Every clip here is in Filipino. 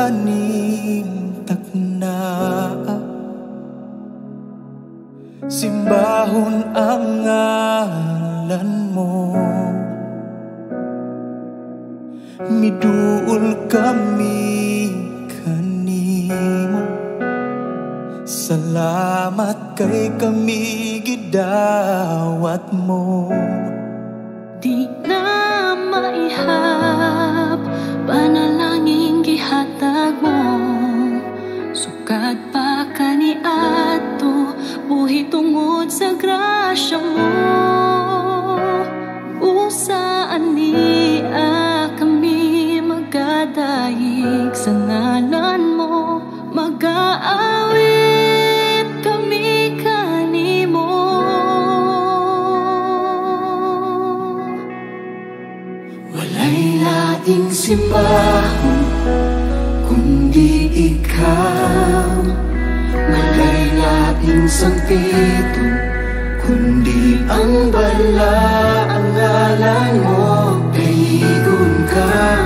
kaning takna. Simbahon ang ngalan mo, miduol kami kanimo. Salamat kay kami gidawat mo. Di na maihap panalangin gihatag mo, sukad pa kani ato buhi tungod sa grasya mo. Usaan niya kami magadayig sa ngalan mo, mag-aawit kami kanimo. Walay laing simbahon kundi ikaw, walay laing sangpito kundi ang bala. Ang ngalan mo kaigon ka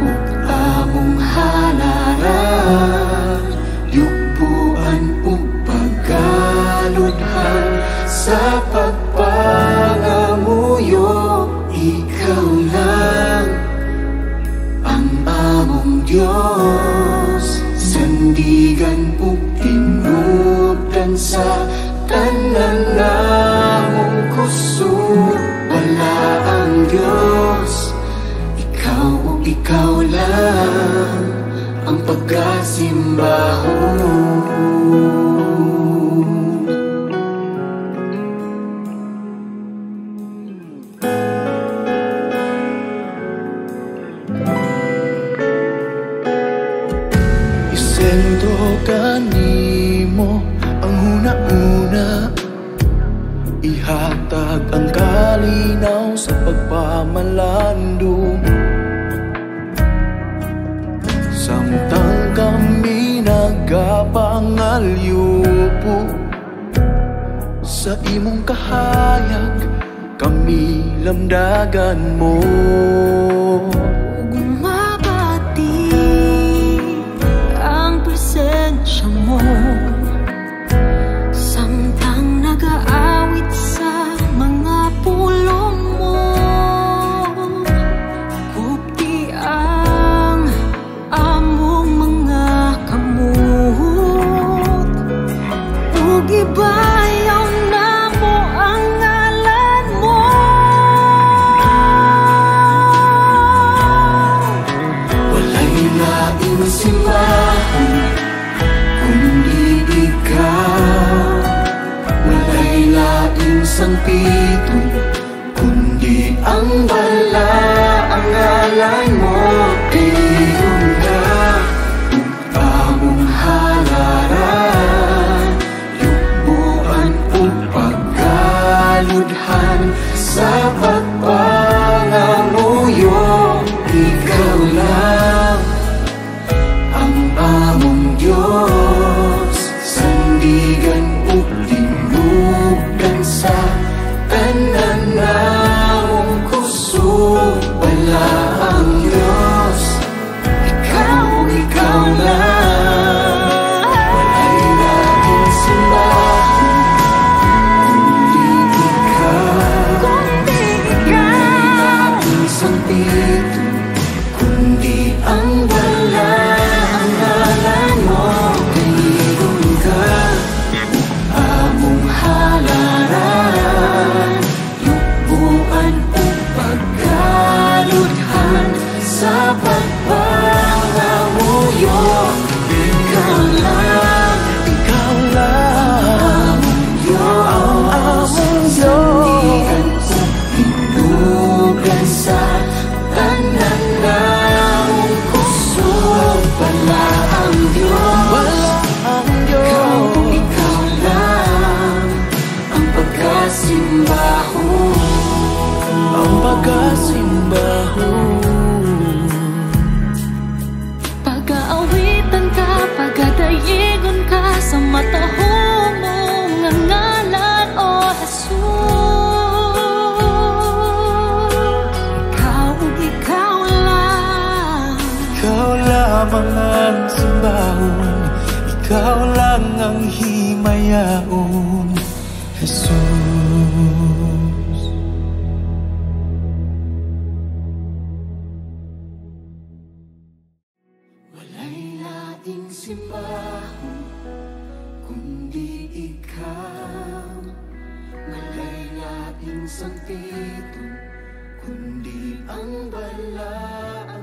ug among halaran, yugpuan ug pagkaludhan sa pagpangamuyo. Ikaw lang ang among Diyos, sandigan ug tinubdan sa tanan namong kusog. Wala ang Diyos, ikaw ug ikaw lang ang pagkasimbahon. Isento kanimo ang huna-una, ihatag ang kalinaw sa pagpamalandong. Samtang kami nagapangalyupo sa imong kahayag, kami lamdagan mo. Gumabati ang presensya mo, samtang nag-aawit sa mga pulong mo. Kupti ang among mga kamot, ug ibayaw namo ang ngalan mo. Walay laing simbahan kundi ikaw, walay laing sangpito kundi ang bala. Ang ngalan mo kaigon ka ug among halaran, yugbuan ug pagkaludhan sa pagpangamuyo. Ikaw lang ang among Diyos, sandigan ug tinubdan sa tanan namong kusog. Wala ang Diyos, ikaw lang. Walay laing simbahan kundi ikaw, walay laing sangpito kundi ang bala. Ang ngalan mo kaigon ka ug among halaran, yugbuan ug pagkaludhan sa pagpangamuyo. Ikaw lang, Ikaw lang ang among Diyos, sandigan ug tinubdan sa tanan namong kusog. Wala ang Diyos, wala ang ikaw Diyos. ikaw lang ang pagkasimbahon. Ang pagkasimbahon. Pag-aawitan ka, pagadayigon ka sa matahong mong nga ngalan, o Jesus. Ikaw ug ikaw lang Ikaw lamang lamang ang simbahon, ikaw lang ang himayaon, Jesus. Wala'y dating simbahon kundi ikaw, wala'y dating sankito kundi ang balaan.